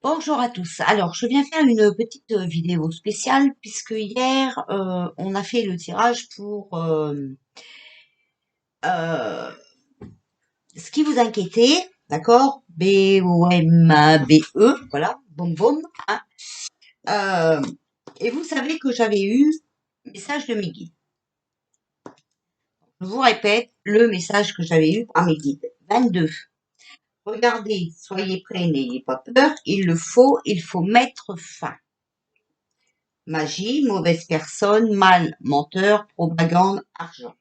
Bonjour à tous. Alors, je viens faire une petite vidéo spéciale puisque hier, on a fait le tirage pour euh, ce qui vous inquiétait, d'accord? B-O-M-B-E, voilà, boum boum. Hein. Euh, et vous savez que j'avais eu le message de mes guides. Je vous répète le message que j'avais eu par mes guides. 22. Regardez, soyez prêts, n'ayez pas peur. Il faut mettre fin. Magie, mauvaise personne, mal, menteur, propagande, argent.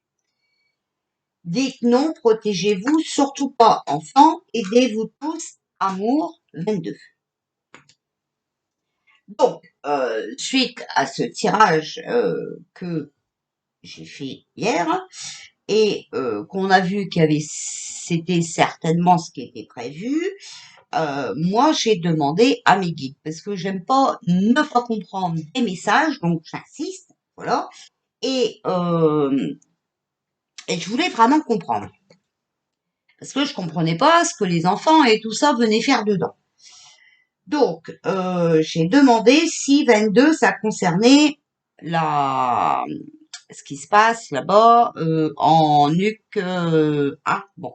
Dites non, protégez-vous, surtout pas enfants, aidez-vous tous, amour, 22. Donc, suite à ce tirage que j'ai fait hier et qu'on a vu c'était certainement ce qui était prévu, moi j'ai demandé à mes guides parce que j'aime pas ne pas comprendre des messages, donc j'insiste, voilà. Et Et je voulais vraiment comprendre. Parce que je comprenais pas ce que les enfants et tout ça venaient faire dedans. Donc, j'ai demandé si 22, ça concernait la, ce qui se passe là-bas, en nuque, ah, bon.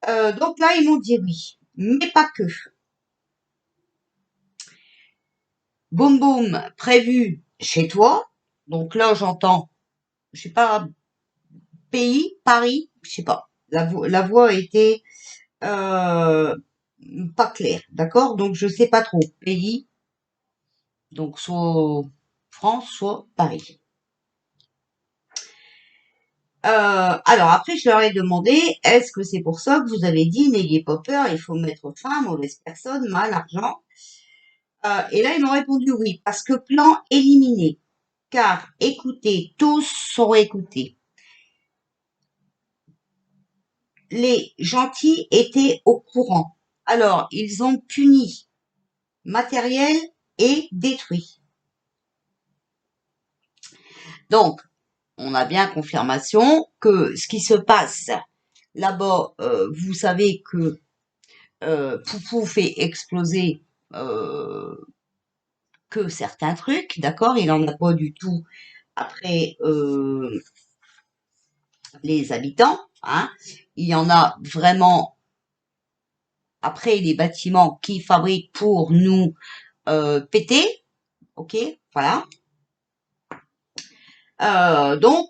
Donc là, ils m'ont dit oui. Mais pas que. Boum boum, prévu chez toi. Donc là, j'entends, je sais pas, pays, Paris, je sais pas. La voix était euh, pas clair, d'accord? Donc je sais pas trop. Pays, donc soit France, soit Paris. Alors après, je leur ai demandé, est-ce que c'est pour ça que vous avez dit n'ayez pas peur, il faut mettre fin, mauvaise personne, mal, argent. Et là, ils m'ont répondu oui, parce que plan éliminé. Car écoutez, tous sont écoutés. Les gentils étaient au courant. Alors, ils ont puni matériel et détruit. Donc, on a bien confirmation que ce qui se passe là-bas, vous savez que Poupou fait exploser euh, que certains trucs, d'accord? Il en a pas du tout après les habitants, hein? Il y en a vraiment après les bâtiments qui fabriquent pour nous péter, ok? Voilà. Donc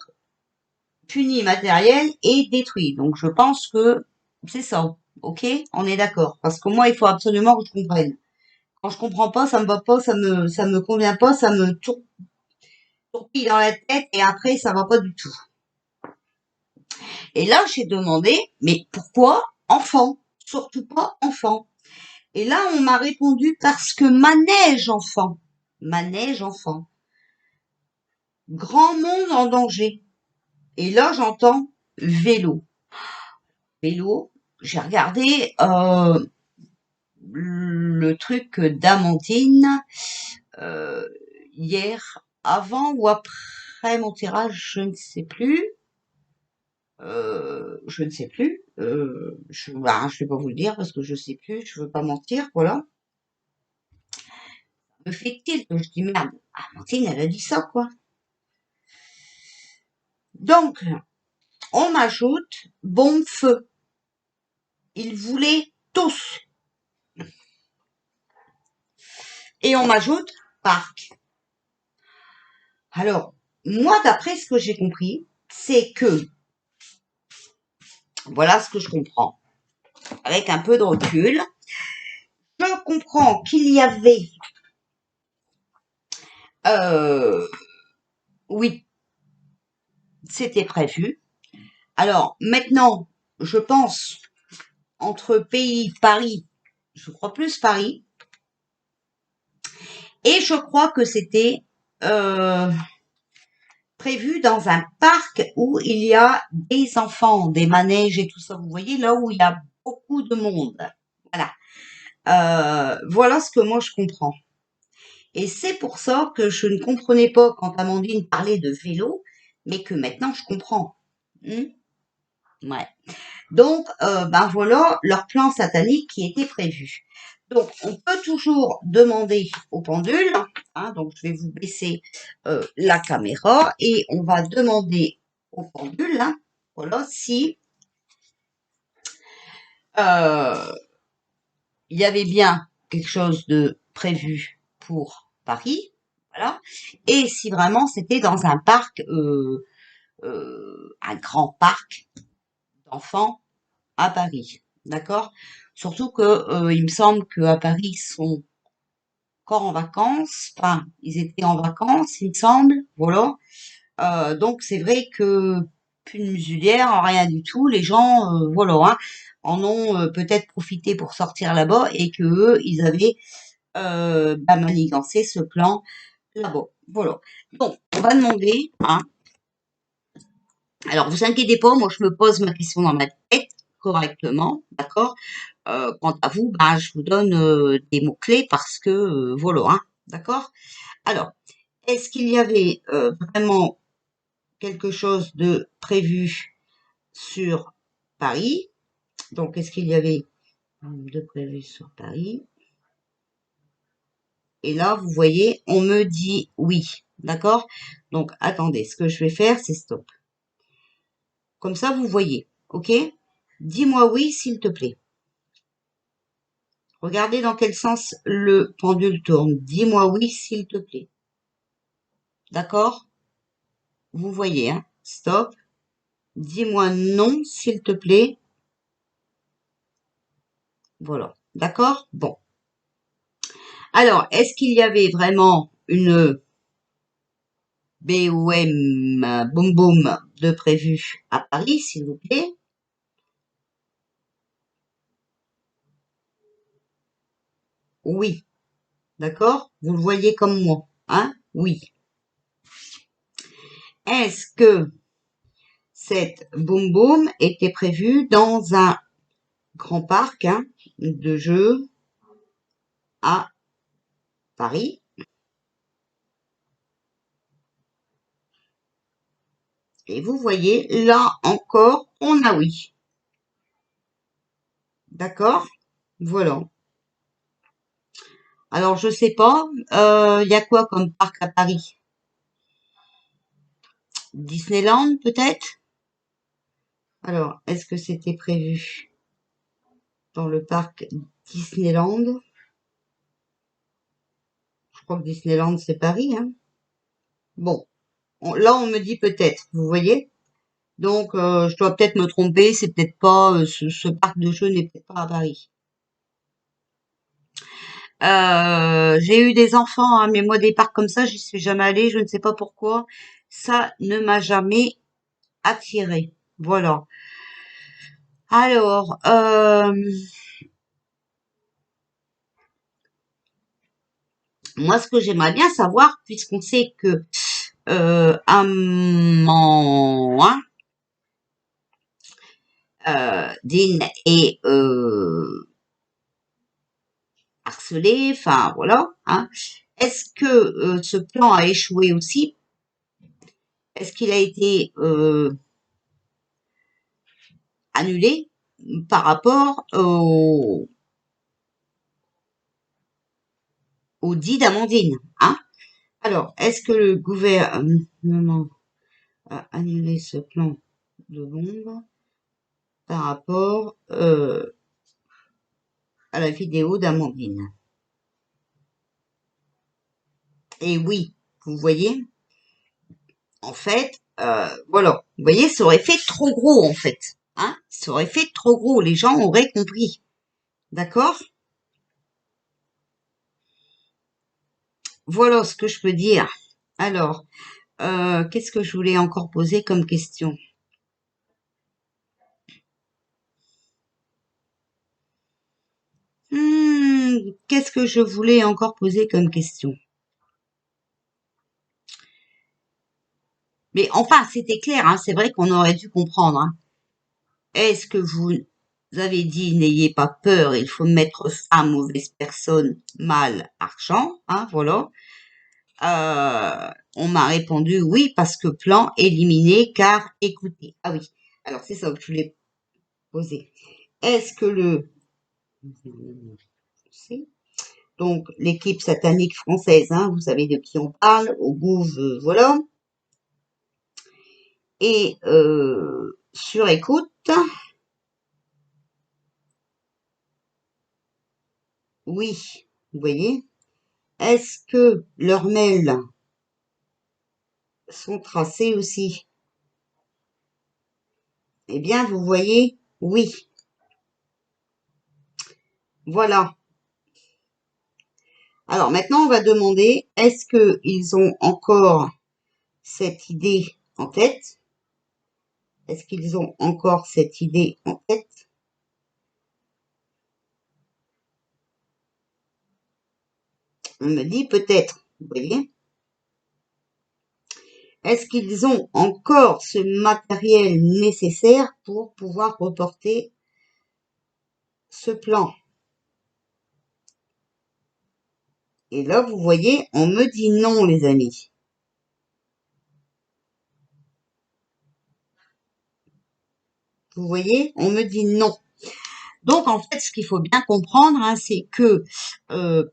puni matériel et détruit. Donc je pense que c'est ça. Ok, on est d'accord. Parce que moi, il faut absolument que je comprenne. Quand je comprends pas, ça me va pas, ça me convient pas, ça me tourpille dans la tête et après ça va pas du tout. Et là, j'ai demandé, mais pourquoi enfant? Surtout pas enfant. Et là, on m'a répondu parce que manège enfant. Manège enfant. Grand monde en danger. Et là, j'entends vélo. Vélo. J'ai regardé, le truc d'Amandine euh, hier, avant ou après mon tirage, je ne sais plus. Je ne sais plus. Je vais pas vous le dire parce que je sais plus. Je veux pas mentir. Voilà. Me fait-il que je dis merde. Amandine, elle a dit ça quoi. Donc, on m'ajoute bon feu. Ils voulaient tous. Et on m'ajoute parc. Alors, moi, d'après ce que j'ai compris, c'est que voilà ce que je comprends. Avec un peu de recul, je comprends qu'il y avait, euh, oui, c'était prévu. Alors maintenant, je pense entre pays, Paris, je crois plus Paris, et je crois que c'était prévu dans un parc où il y a des enfants, des manèges et tout ça. Vous voyez là où il y a beaucoup de monde. Voilà. Voilà ce que moi je comprends. Et c'est pour ça que je ne comprenais pas quand Amandine parlait de vélo, mais que maintenant je comprends. Hmm. Ouais. Donc, ben voilà leur plan satanique qui était prévu. Donc, on peut toujours demander au pendule, hein, donc je vais vous baisser la caméra et on va demander au pendule, hein, voilà, si il y avait bien quelque chose de prévu pour Paris, voilà, et si vraiment c'était dans un parc, un grand parc d'enfants à Paris, d'accord? Surtout que il me semble qu'à Paris ils sont encore en vacances, enfin ils étaient en vacances, il me semble, voilà. Donc c'est vrai que plus de muselière, rien du tout, les gens, voilà, hein, en ont peut-être profité pour sortir là-bas et que eux, ils avaient manigancé ce plan là-bas. Voilà. Donc, on va demander, hein. Alors, vous inquiétez pas, moi je me pose ma question dans ma tête correctement, d'accord? Quant à vous, ben, je vous donne des mots-clés parce que voilà, hein, d'accord? Alors, est-ce qu'il y avait vraiment quelque chose de prévu sur Paris? Donc, est-ce qu'il y avait de prévu sur Paris? Et là, vous voyez, on me dit oui, d'accord? Donc, attendez, ce que je vais faire, c'est stop. Comme ça, vous voyez, ok? Dis-moi oui, s'il te plaît. Regardez dans quel sens le pendule tourne. Dis-moi oui, s'il te plaît. D'accord? Vous voyez, hein? Stop. Dis-moi non, s'il te plaît. Voilà. D'accord? Bon. Alors, est-ce qu'il y avait vraiment une BOM boum boum de prévu à Paris, s'il vous plaît? Oui. D'accord? Vous le voyez comme moi, hein? Oui. Est-ce que cette boum boum était prévue dans un grand parc, hein, de jeux à Paris? Et vous voyez, là encore, on a oui. D'accord? Voilà. Alors, je sais pas, il y a quoi comme parc à Paris? Disneyland, peut-être? Alors, est-ce que c'était prévu dans le parc Disneyland? Je crois que Disneyland, c'est Paris, hein? Bon, là, on me dit peut-être, vous voyez? Donc, je dois peut-être me tromper, c'est peut-être pas, ce parc de jeux n'est peut-être pas à Paris. J'ai eu des enfants, hein, mais moi, des parcs comme ça, j'y suis jamais allée, je ne sais pas pourquoi. Ça ne m'a jamais attirée. Voilà. Alors, moi, ce que j'aimerais bien savoir, puisqu'on sait que un moment, hein, Dean est harcelé, enfin voilà, hein. Est-ce que ce plan a échoué aussi? Est-ce qu'il a été annulé par rapport au dit d'Amandine, hein? Alors, est-ce que le gouvernement a annulé ce plan de bombe par rapport à la vidéo d'Amandine? Et oui, vous voyez, en fait, voilà, vous voyez, ça aurait fait trop gros, en fait, hein? Ça aurait fait trop gros, les gens auraient compris, d'accord? Voilà ce que je peux dire. Alors, qu'est-ce que je voulais encore poser comme question? Qu'est-ce que je voulais encore poser comme question? Mais enfin, c'était clair, hein, c'est vrai qu'on aurait dû comprendre, hein. Est-ce que vous avez dit n'ayez pas peur, il faut mettre fin, mauvaise personne, mal, argent, hein, voilà. On m'a répondu oui parce que plan éliminé car écoutez. Ah oui, alors c'est ça que je voulais poser. Est-ce que le Donc, l'équipe satanique française, hein, vous savez de qui on parle, au Gouv, voilà. Et sur écoute, oui, vous voyez, est-ce que leurs mails sont tracés aussi? Eh bien, vous voyez, oui. Voilà. Alors maintenant, on va demander, est-ce qu'ils ont encore cette idée en tête? Est-ce qu'ils ont encore cette idée en tête? On me dit peut-être, vous voyez. Est-ce qu'ils ont encore ce matériel nécessaire pour pouvoir reporter ce plan? Et là, vous voyez, on me dit non, les amis. Vous voyez, on me dit non. Donc, en fait, ce qu'il faut bien comprendre, hein, c'est que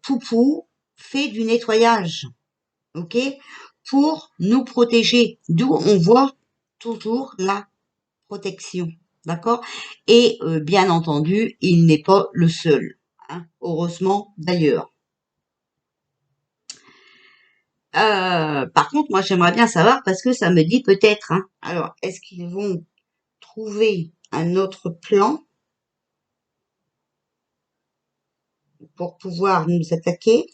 Poupou fait du nettoyage, ok, pour nous protéger. D'où on voit toujours la protection, d'accord? Et bien entendu, il n'est pas le seul, hein, heureusement d'ailleurs. Par contre, moi, j'aimerais bien savoir parce que ça me dit peut-être, hein. Alors, est-ce qu'ils vont trouver un autre plan pour pouvoir nous attaquer?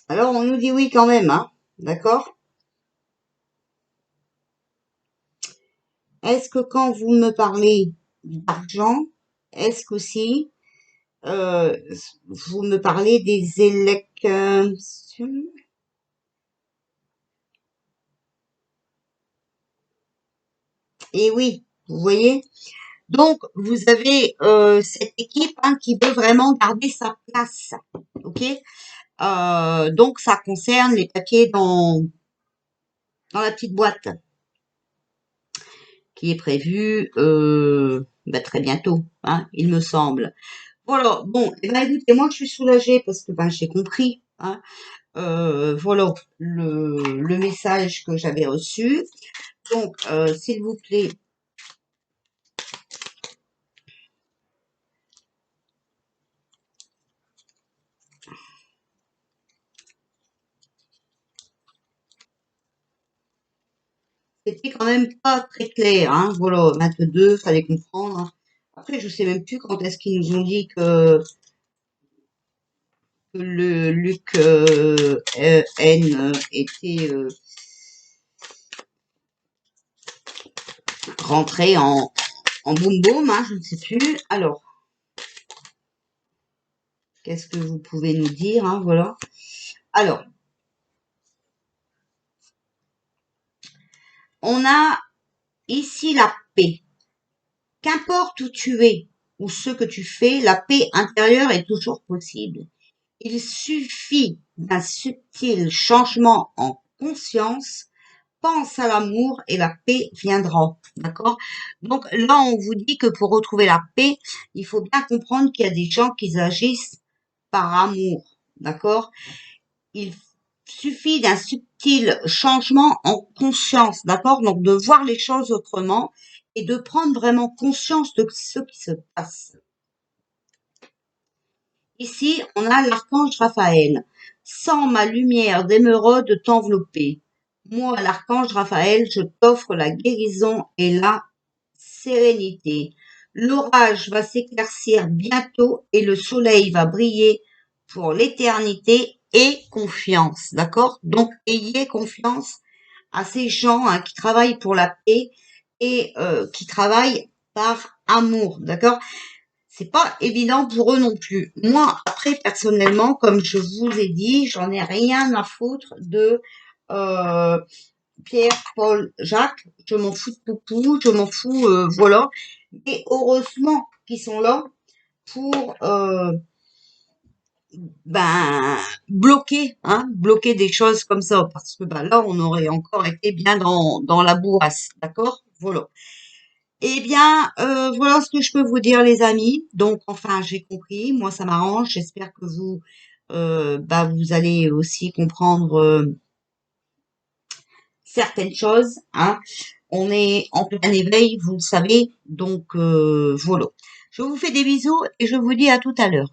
Alors, on nous dit oui quand même, hein. D'accord? Est-ce que quand vous me parlez d'argent, est-ce qu'aussi euh, vous me parlez des élections? Et oui, vous voyez. Donc, vous avez cette équipe, hein, qui veut vraiment garder sa place, ok? Donc, ça concerne les papiers dans la petite boîte qui est prévue très bientôt, hein, il me semble. Voilà, bon, eh ben, écoutez, moi je suis soulagée parce que j'ai compris, hein, voilà le message que j'avais reçu. Donc, s'il vous plaît, c'était quand même pas très clair, hein, voilà, 22, fallait comprendre. Après, je sais même plus quand est-ce qu'ils nous ont dit que le Luc N était rentré en boum boum, hein, je ne sais plus. Alors, qu'est-ce que vous pouvez nous dire, hein, voilà. Alors, on a ici la paix. Qu'importe où tu es ou ce que tu fais, la paix intérieure est toujours possible. Il suffit d'un subtil changement en conscience. Pense à l'amour et la paix viendra. D'accord? Donc là, on vous dit que pour retrouver la paix, il faut bien comprendre qu'il y a des gens qui agissent par amour. D'accord? Il suffit d'un subtil changement en conscience. D'accord? Donc de voir les choses autrement et de prendre vraiment conscience de ce qui se passe. Ici, on a l'archange Raphaël. Sans ma lumière d'émeraude t'envelopper. Moi, l'archange Raphaël, je t'offre la guérison et la sérénité. L'orage va s'éclaircir bientôt et le soleil va briller pour l'éternité et confiance. D'accord? Donc, ayez confiance à ces gens, hein, qui travaillent pour la paix et qui travaillent par amour. D'accord? C'est pas évident pour eux non plus. Moi, après, personnellement, comme je vous ai dit, j'en ai rien à foutre de euh, Pierre, Paul, Jacques. Je m'en fous de Poupou, je m'en fous, voilà. Et heureusement qu'ils sont là pour ben bloquer, hein, bloquer des choses comme ça, parce que ben là, on aurait encore été bien dans la bourrasse, d'accord? Voilà. Eh bien, voilà ce que je peux vous dire, les amis. Donc, enfin, j'ai compris. Moi, ça m'arrange. J'espère que vous, bah, vous allez aussi comprendre certaines choses, hein. On est en plein éveil, vous le savez. Donc, voilà. Je vous fais des bisous et je vous dis à tout à l'heure.